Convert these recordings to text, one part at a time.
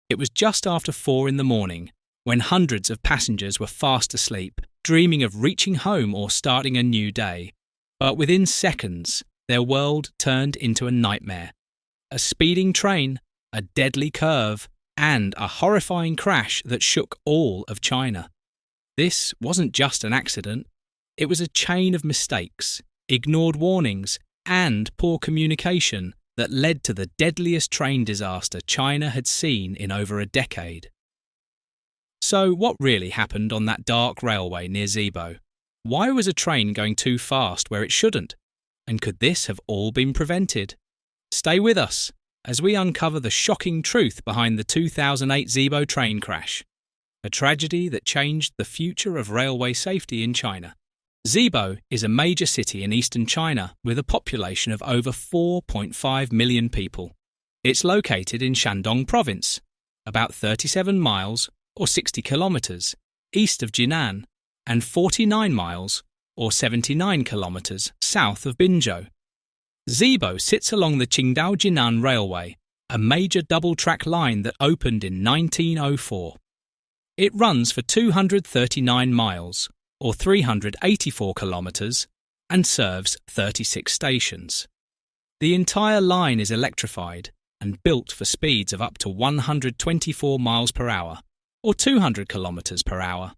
It was just after 4 in the morning, when hundreds of passengers were fast asleep, dreaming of reaching home or starting a new day. But within seconds, their world turned into a nightmare. A speeding train, a deadly curve, and a horrifying crash that shook all of China. This wasn't just an accident. It was a chain of mistakes, ignored warnings, and poor communication that led to the deadliest train disaster China had seen in over a decade. So what really happened on that dark railway near Zibo? Why was a train going too fast where it shouldn't? And could this have all been prevented? Stay with us as we uncover the shocking truth behind the 2008 Zibo train crash, a tragedy that changed the future of railway safety in China. Zibo is a major city in eastern China with a population of over 4.5 million people. It's located in Shandong province, about 37 miles or 60 kilometers east of Jinan and 49 miles or 79 kilometers south of Binzhou. Zibo sits along the Qingdao-Jinan Railway, a major double-track line that opened in 1904. It runs for 239 miles or 384 kilometres and serves 36 stations. The entire line is electrified and built for speeds of up to 124 miles per hour or 200 kilometres per hour.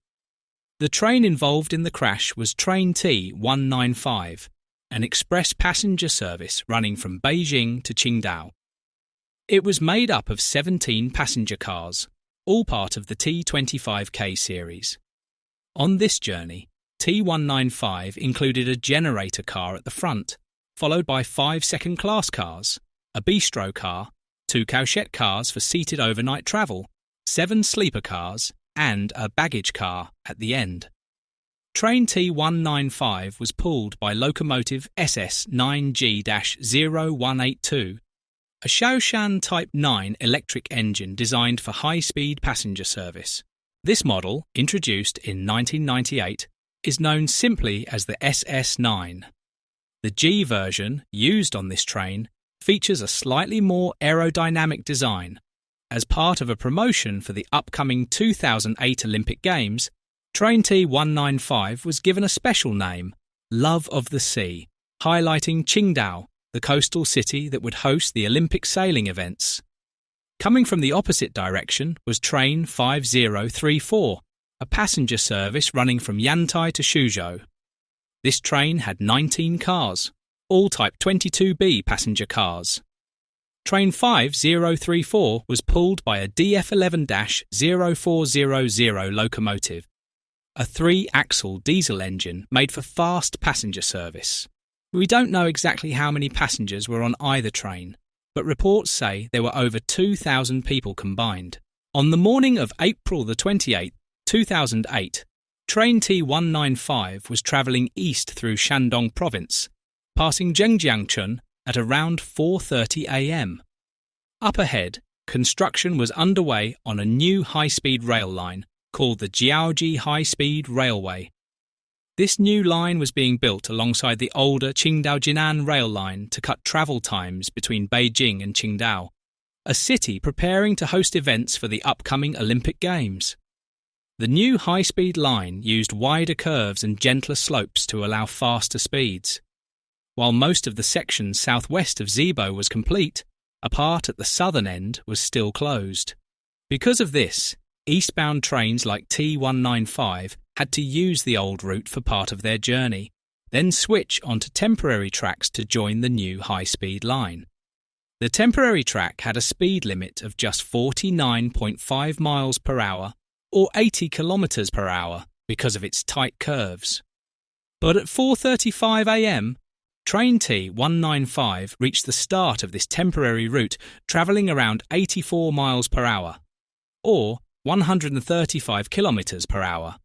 The train involved in the crash was Train T195, an express passenger service running from Beijing to Qingdao. It was made up of 17 passenger cars, all part of the T25K series. On this journey, T195 included a generator car at the front, followed by 5 second-class cars, a bistro car, 2 couchette cars for seated overnight travel, 7 sleeper cars, and a baggage car at the end. Train T195 was pulled by locomotive SS9G-0182, a Shaoshan Type 9 electric engine designed for high-speed passenger service. This model, introduced in 1998, is known simply as the SS9. The G version, used on this train, features a slightly more aerodynamic design. As part of a promotion for the upcoming 2008 Olympic Games, Train T195 was given a special name, Love of the Sea, highlighting Qingdao, the coastal city that would host the Olympic sailing events. Coming from the opposite direction was Train 5034, a passenger service running from Yantai to Suzhou. This train had 19 cars, all Type 22B passenger cars. Train 5034 was pulled by a DF11-0400 locomotive, a 3-axle diesel engine made for fast passenger service. We don't know exactly how many passengers were on either train, but reports say there were over 2,000 people combined. On the morning of April the 28th, 2008, Train T195 was travelling east through Shandong province, passing Zhengjiangchun at around 4:30 a.m. Up ahead, construction was underway on a new high-speed rail line called the Jiaoji High-Speed Railway. This new line was being built alongside the older Qingdao-Jinan rail line to cut travel times between Beijing and Qingdao, a city preparing to host events for the upcoming Olympic Games. The new high-speed line used wider curves and gentler slopes to allow faster speeds. While most of the section southwest of Zibo was complete, a part at the southern end was still closed. Because of this, eastbound trains like T195 had to use the old route for part of their journey, then switch onto temporary tracks to join the new high-speed line. The temporary track had a speed limit of just 49.5 miles per hour or 80 kilometers per hour because of its tight curves. But at 4:35 a.m., Train T195 reached the start of this temporary route, travelling around 84 miles per hour, or 135 kilometers per hour.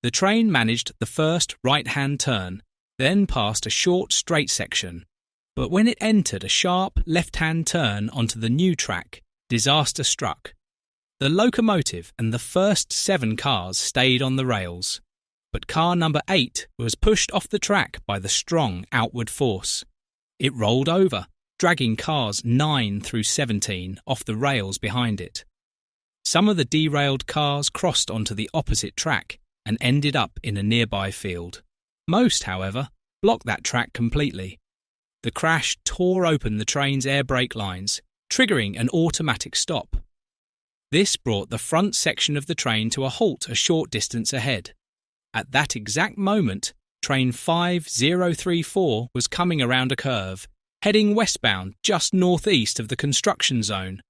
The train managed the first right-hand turn, then passed a short straight section. But when it entered a sharp left-hand turn onto the new track, disaster struck. The locomotive and the first 7 cars stayed on the rails, but car number 8 was pushed off the track by the strong outward force. It rolled over, dragging cars 9 through 17 off the rails behind it. Some of the derailed cars crossed onto the opposite track and ended up in a nearby field. Most, however, blocked that track completely. The crash tore open the train's air brake lines, triggering an automatic stop. This brought the front section of the train to a halt a short distance ahead. At that exact moment, train 5034 was coming around a curve, heading westbound just northeast of the construction zone.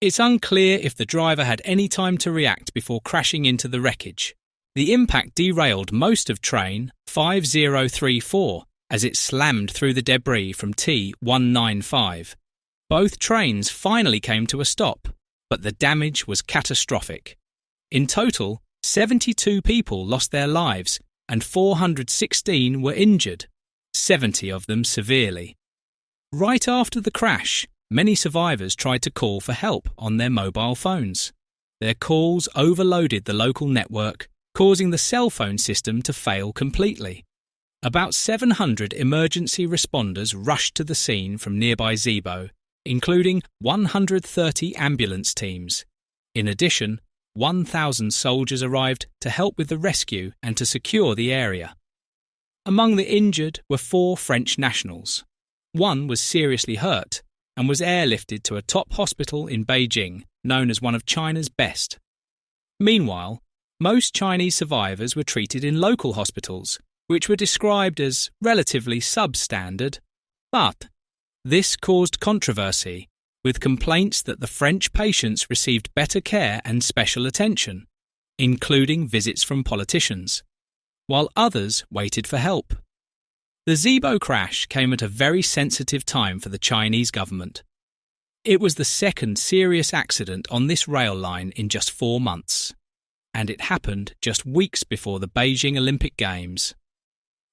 It's unclear if the driver had any time to react before crashing into the wreckage. The impact derailed most of train 5034 as it slammed through the debris from T195. Both trains finally came to a stop, but the damage was catastrophic. In total, 72 people lost their lives and 416 were injured, 70 of them severely. Right after the crash, many survivors tried to call for help on their mobile phones. Their calls overloaded the local network, causing the cell phone system to fail completely. About 700 emergency responders rushed to the scene from nearby Zibo, including 130 ambulance teams. In addition, 1,000 soldiers arrived to help with the rescue and to secure the area. Among the injured were 4 French nationals. One was seriously hurt and was airlifted to a top hospital in Beijing, known as one of China's best. Meanwhile, most Chinese survivors were treated in local hospitals, which were described as relatively substandard. But this caused controversy, with complaints that the French patients received better care and special attention, including visits from politicians, while others waited for help. The Zibo crash came at a very sensitive time for the Chinese government. It was the second serious accident on this rail line in just 4 months, and it happened just weeks before the Beijing Olympic Games.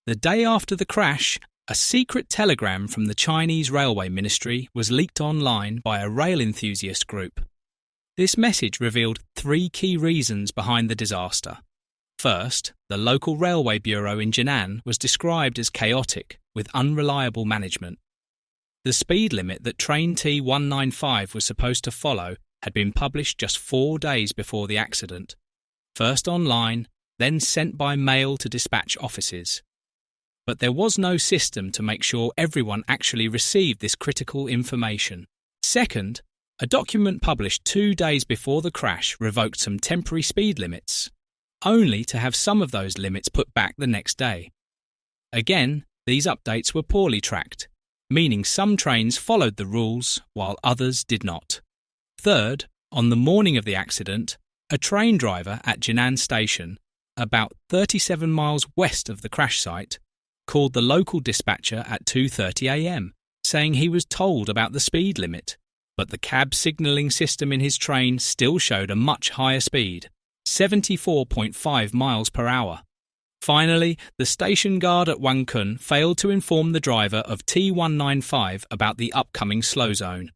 The day after the crash, a secret telegram from the Chinese Railway Ministry was leaked online by a rail enthusiast group. This message revealed 3 key reasons behind the disaster. First, the local railway bureau in Jinan was described as chaotic, with unreliable management. The speed limit that train T195 was supposed to follow had been published just 4 days before the accident, first online, then sent by mail to dispatch offices. But there was no system to make sure everyone actually received this critical information. Second, a document published 2 days before the crash revoked some temporary speed limits, only to have some of those limits put back the next day. Again, these updates were poorly tracked, meaning some trains followed the rules while others did not. Third, on the morning of the accident, a train driver at Jinan Station, about 37 miles west of the crash site, called the local dispatcher at 2:30 a.m, saying he was told about the speed limit, but the cab signalling system in his train still showed a much higher speed, 74.5 miles per hour. Finally, the station guard at Wangkun failed to inform the driver of T195 about the upcoming slow zone,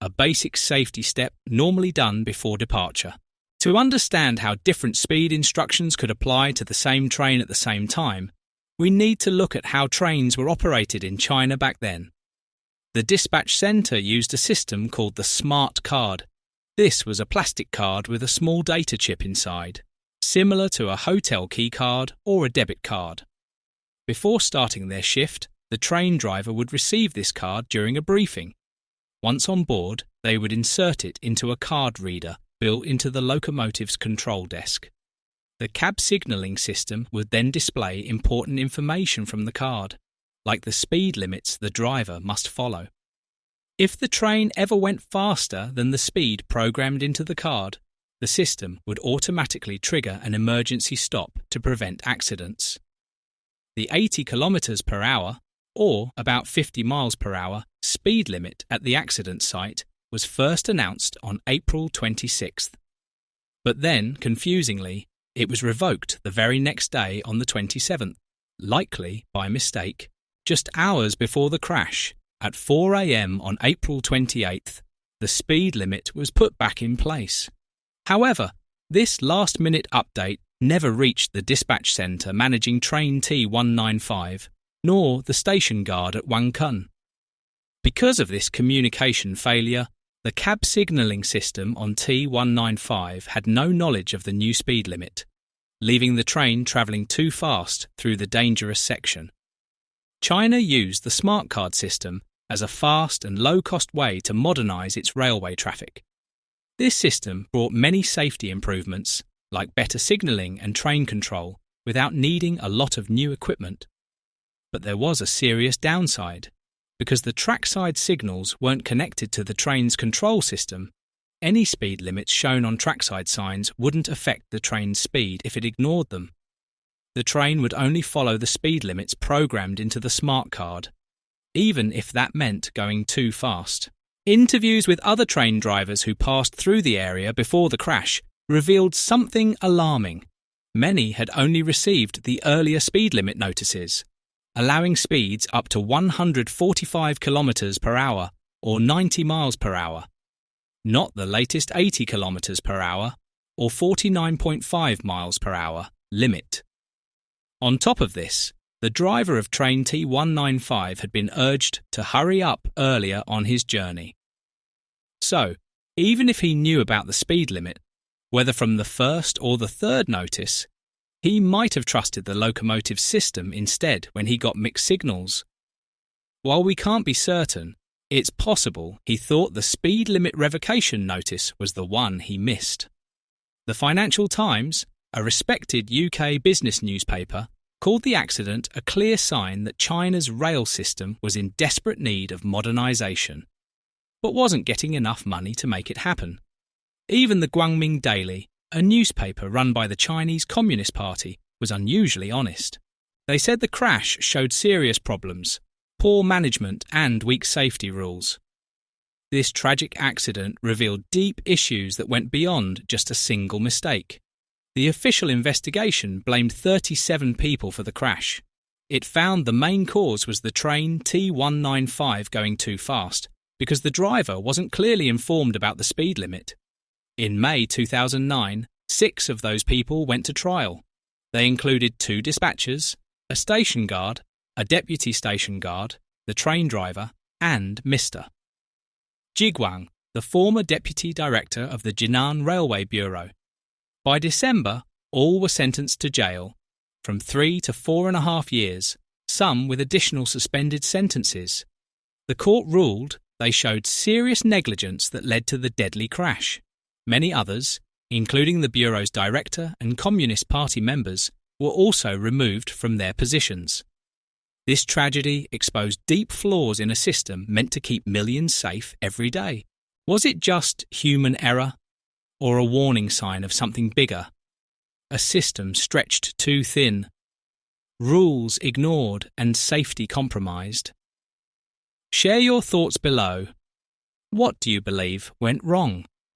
a basic safety step normally done before departure. To understand how different speed instructions could apply to the same train at the same time, we need to look at how trains were operated in China back then. The dispatch centre used a system called the smart card. This was a plastic card with a small data chip inside, similar to a hotel key card or a debit card. Before starting their shift, the train driver would receive this card during a briefing. Once on board, they would insert it into a card reader built into the locomotive's control desk. The cab signalling system would then display important information from the card, like the speed limits the driver must follow. If the train ever went faster than the speed programmed into the card, the system would automatically trigger an emergency stop to prevent accidents. The 80 km per hour, or about 50 miles per hour, speed limit at the accident site was first announced on April 26th. But then, confusingly, it was revoked the very next day on the 27th, likely by mistake. Just hours before the crash, at 4 a.m. on April 28th, the speed limit was put back in place. However, this last-minute update never reached the dispatch centre managing train T195, nor the station guard at Wangkun. Because of this communication failure, The cab signalling system on T195 had no knowledge of the new speed limit, leaving the train travelling too fast through the dangerous section. China used the smart card system as a fast and low-cost way to modernise its railway traffic. This system brought many safety improvements, like better signalling and train control, without needing a lot of new equipment. But there was a serious downside. Because the trackside signals weren't connected to the train's control system, any speed limits shown on trackside signs wouldn't affect the train's speed if it ignored them. The train would only follow the speed limits programmed into the smart card, even if that meant going too fast. Interviews with other train drivers who passed through the area before the crash revealed something alarming. Many had only received the earlier speed limit notices, allowing speeds up to 145 km per hour or 90 miles per hour, not the latest 80 km per hour or 49.5 miles per hour limit. On top of this, the driver of train T195 had been urged to hurry up earlier on his journey. So, even if he knew about the speed limit, whether from the first or the third notice, he might have trusted the locomotive system instead when he got mixed signals. While we can't be certain, it's possible he thought the speed limit revocation notice was the one he missed. The Financial Times, a respected UK business newspaper, called the accident a clear sign that China's rail system was in desperate need of modernisation, but wasn't getting enough money to make it happen. Even the Guangming Daily, a newspaper run by the Chinese Communist Party, was unusually honest. They said the crash showed serious problems, poor management and weak safety rules. This tragic accident revealed deep issues that went beyond just a single mistake. The official investigation blamed 37 people for the crash. It found the main cause was the train T195 going too fast because the driver wasn't clearly informed about the speed limit. In May 2009, 6 of those people went to trial. They included 2 dispatchers, a station guard, a deputy station guard, the train driver, and Mr. Jiguang, the former deputy director of the Jinan Railway Bureau. By December, all were sentenced to jail, from 3 to 4.5 years, some with additional suspended sentences. The court ruled they showed serious negligence that led to the deadly crash. Many others, including the Bureau's director and Communist Party members, were also removed from their positions. This tragedy exposed deep flaws in a system meant to keep millions safe every day. Was it just human error, or a warning sign of something bigger? A system stretched too thin, rules ignored and safety compromised? Share your thoughts below. What do you believe went wrong?